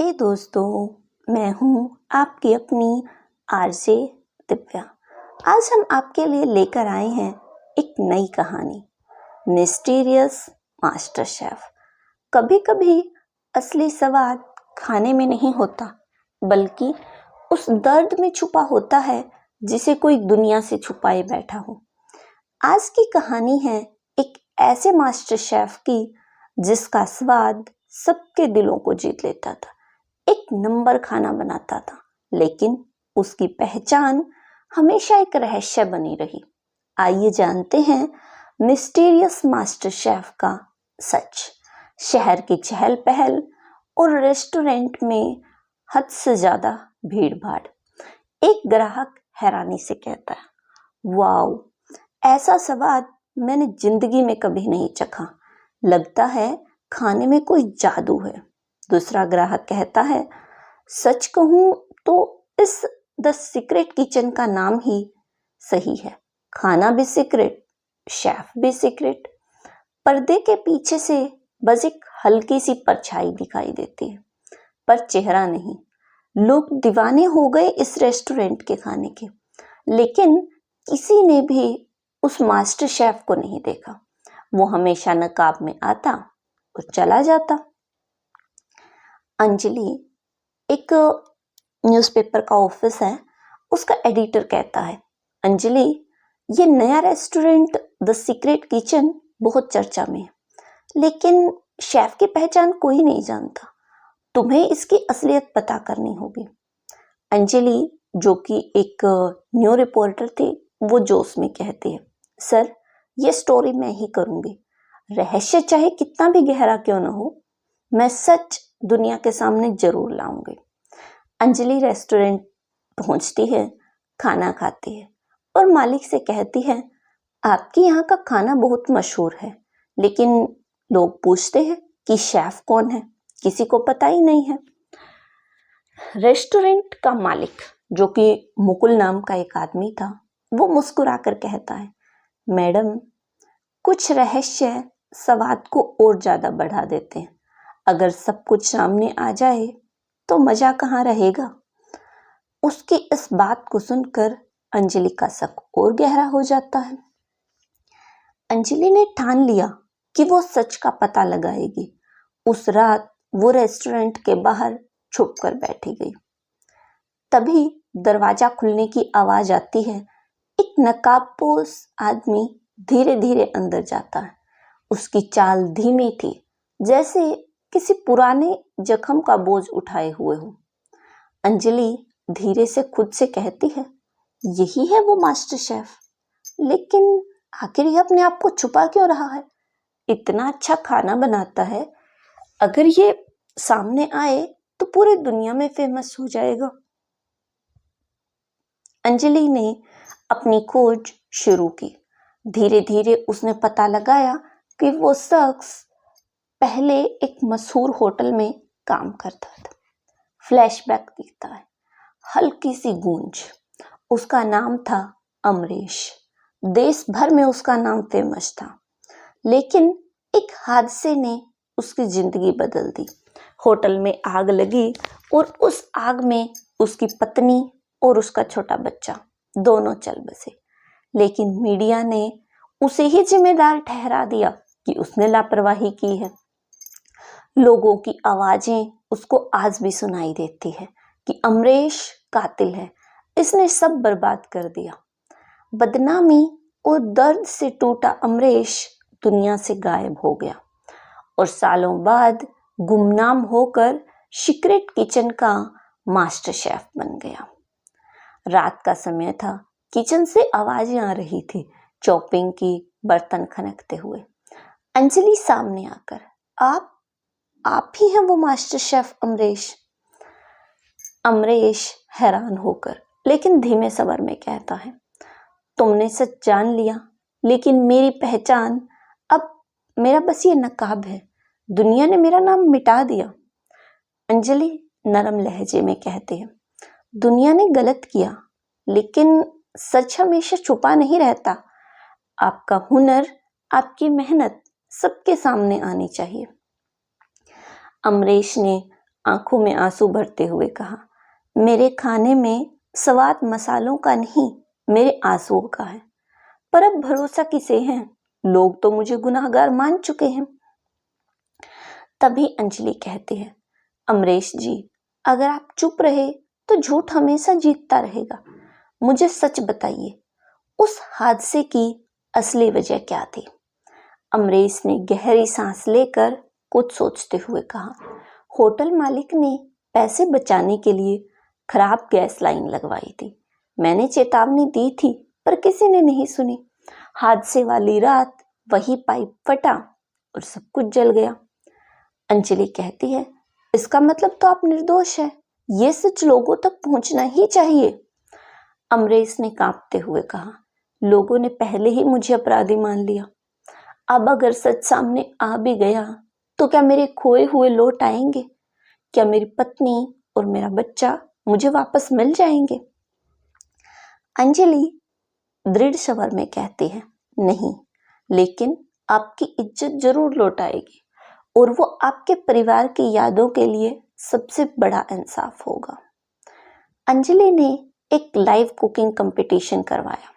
हे दोस्तों, मैं हूँ आपकी अपनी आरजे दिव्या। आज हम आपके लिए लेकर आए हैं एक नई कहानी, मिस्टीरियस मास्टर शेफ। कभी कभी असली स्वाद खाने में नहीं होता, बल्कि उस दर्द में छुपा होता है जिसे कोई दुनिया से छुपाए बैठा हो। आज की कहानी है एक ऐसे मास्टर शेफ की जिसका स्वाद सबके दिलों को जीत लेता था, एक नंबर खाना बनाता था, लेकिन उसकी पहचान हमेशा एक रहस्य बनी रही। आइए जानते हैं मिस्टीरियस मास्टर शेफ का सच। शहर की चहल पहल और रेस्टोरेंट में हद से ज्यादा भीड़ भाड़। एक ग्राहक हैरानी से कहता है, वाओ, ऐसा स्वाद मैंने जिंदगी में कभी नहीं चखा। लगता है खाने में कोई जादू है। दूसरा ग्राहक कहता है, सच कहूं तो इस द सीक्रेट किचन का नाम ही सही है। खाना भी सीक्रेट, शेफ भी सीक्रेट। पर्दे के पीछे से बस एक हल्की सी परछाई दिखाई देती है, पर चेहरा नहीं। लोग दीवाने हो गए इस रेस्टोरेंट के खाने के, लेकिन किसी ने भी उस मास्टर शेफ को नहीं देखा। वो हमेशा नकाब में आता और चला जाता। अंजलि एक न्यूज़पेपर का ऑफिस है, उसका एडिटर कहता है, अंजलि, ये नया रेस्टोरेंट द सीक्रेट किचन बहुत चर्चा में है, लेकिन शेफ की पहचान कोई नहीं जानता। तुम्हें इसकी असलियत पता करनी होगी। अंजलि, जो कि एक न्यू रिपोर्टर थी, वो जोश में कहती है, सर, ये स्टोरी मैं ही करूंगी। रहस्य चाहे कितना भी गहरा क्यों न हो, मैं सच दुनिया के सामने जरूर लाऊंगी। अंजलि रेस्टोरेंट पहुंचती है, खाना खाती है और मालिक से कहती है, आपके यहाँ का खाना बहुत मशहूर है, लेकिन लोग पूछते हैं कि शेफ कौन है, किसी को पता ही नहीं है। रेस्टोरेंट का मालिक, जो कि मुकुल नाम का एक आदमी था, वो मुस्कुराकर कहता है, मैडम, कुछ रहस्य स्वाद को और ज्यादा बढ़ा देते हैं। अगर सब कुछ सामने आ जाए तो मजा कहाँ रहेगा। उसकी इस बात को सुनकर अंजलि का शक और गहरा हो जाता है। अंजलि ने ठान लिया कि वो सच का पता लगाएगी। उस रात वो रेस्टोरेंट के बाहर छुप कर बैठी गई। तभी दरवाजा खुलने की आवाज आती है। एक नकाबपोश आदमी धीरे धीरे अंदर जाता है। उसकी चाल धीमी थी, जैसे किसी पुराने जख्म का बोझ उठाए हुए हो। अंजलि धीरे से खुद से कहती है, यही है वो मास्टर शेफ। लेकिन आखिर ये अपने आप को छुपा क्यों रहा है? इतना अच्छा खाना बनाता है, अगर ये सामने आए तो पूरी दुनिया में फेमस हो जाएगा। अंजलि ने अपनी खोज शुरू की। धीरे धीरे उसने पता लगाया कि वो शख्स पहले एक मशहूर होटल में काम करता था। फ्लैशबैक दिखता है, हल्की सी गूंज। उसका नाम था अमरीश। देश भर में उसका नाम फेमस था, लेकिन एक हादसे ने उसकी जिंदगी बदल दी। होटल में आग लगी और उस आग में उसकी पत्नी और उसका छोटा बच्चा दोनों चल बसे। लेकिन मीडिया ने उसे ही जिम्मेदार ठहरा दिया कि उसने लापरवाही की है। लोगों की आवाजें उसको आज भी सुनाई देती है कि अमरीश कातिल है, इसने सब बर्बाद कर दिया। बदनामी और दर्द से टूटा अमरीश दुनिया से गायब हो गया और सालों बाद गुमनाम होकर सीक्रेट किचन का मास्टर शेफ बन गया। रात का समय था, किचन से आवाजें आ रही थी, चॉपिंग की, बर्तन खनकते हुए। अंजलि सामने आकर, आप ही हैं वो मास्टर शेफ अमरीश? अमरीश हैरान होकर लेकिन धीमे स्वर में कहता है, तुमने सच जान लिया, लेकिन मेरी पहचान अब मेरा बस ये नकाब है। दुनिया ने मेरा नाम मिटा दिया। अंजलि नरम लहजे में कहती है, दुनिया ने गलत किया, लेकिन सच हमेशा छुपा नहीं रहता। आपका हुनर, आपकी मेहनत सबके सामने आनी चाहिए। अमरीश ने आंखों में आंसू भरते हुए कहा, मेरे खाने में स्वाद मसालों का नहीं, मेरे आंसुओं का है। पर अब भरोसा किसे है? लोग तो मुझे गुनाहगार मान चुके हैं। तभी अंजलि कहती है, अमरीश जी, अगर आप चुप रहे तो झूठ हमेशा जीतता रहेगा। मुझे सच बताइए, उस हादसे की असली वजह क्या थी? अमरीश ने गहरी सांस लेकर कुछ सोचते हुए कहा, होटल मालिक ने पैसे बचाने के लिए खराब गैस लाइन लगवाई थी। मैंने चेतावनी दी थी पर किसी ने नहीं सुनी। हादसे वाली रात वही पाइप फटा और सब कुछ जल गया। अंजलि कहती है, इसका मतलब तो आप निर्दोष है। ये सच लोगों तक पहुंचना ही चाहिए। अमरीश ने कांपते हुए कहा, लोगों ने पहले ही मुझे अपराधी मान लिया। अब अगर सच सामने आ भी गया तो क्या मेरे खोए हुए लौट आएंगे? क्या मेरी पत्नी और मेरा बच्चा मुझे वापस मिल जाएंगे? अंजलि दृढ़ स्वर में कहती है, नहीं, लेकिन आपकी इज्जत जरूर लौट आएगी और वो आपके परिवार की यादों के लिए सबसे बड़ा इंसाफ होगा। अंजलि ने एक लाइव कुकिंग कंपटीशन करवाया।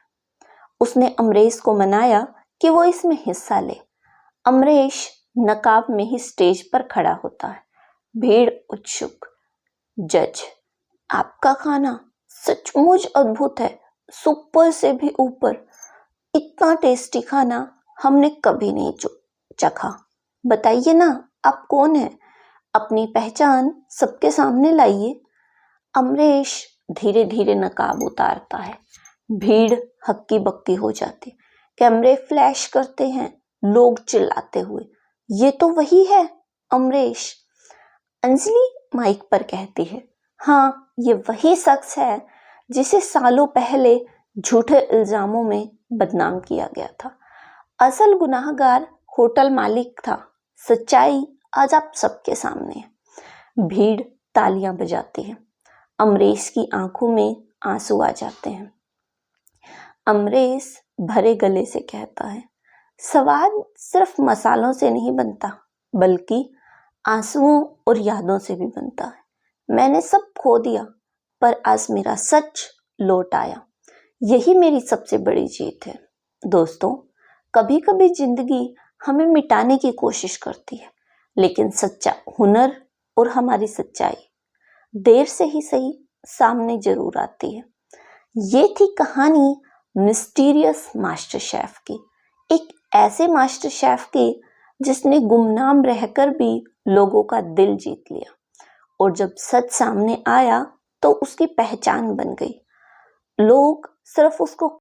उसने अमरीश को मनाया कि वो इसमें हिस्सा ले। अमरीश नकाब में ही स्टेज पर खड़ा होता है। भीड़ उत्सुक। जज, आपका खाना सचमुच अद्भुत है, सुपर से भी ऊपर। इतना टेस्टी खाना हमने कभी नहीं चखा। बताइए ना, आप कौन है? अपनी पहचान सबके सामने लाइए। अमरीश धीरे धीरे नकाब उतारता है। भीड़ हक्की बक्की हो जाती, कैमरे फ्लैश करते हैं, लोग चिल्लाते हुए, ये तो वही है अमरीश। अंजलि माइक पर कहती है, हाँ, ये वही शख्स है जिसे सालों पहले झूठे इल्जामों में बदनाम किया गया था। असल गुनाहगार होटल मालिक था। सच्चाई आज आप सबके सामने है। भीड़ तालियां बजाती है। अमरीश की आंखों में आंसू आ जाते हैं। अमरीश भरे गले से कहता है, स्वाद सिर्फ मसालों से नहीं बनता, बल्कि आंसुओं और यादों से भी बनता है। मैंने सब खो दिया, पर आज मेरा सच लौट आया। यही मेरी सबसे बड़ी जीत है। दोस्तों, कभी कभी जिंदगी हमें मिटाने की कोशिश करती है, लेकिन सच्चा हुनर और हमारी सच्चाई देर से ही सही सामने जरूर आती है। ये थी कहानी मिस्टीरियस मास्टर शेफ की। एक ऐसे मास्टर शेफ की जिसने गुमनाम रहकर भी लोगों का दिल जीत लिया, और जब सच सामने आया तो उसकी पहचान बन गई। लोग सिर्फ उसको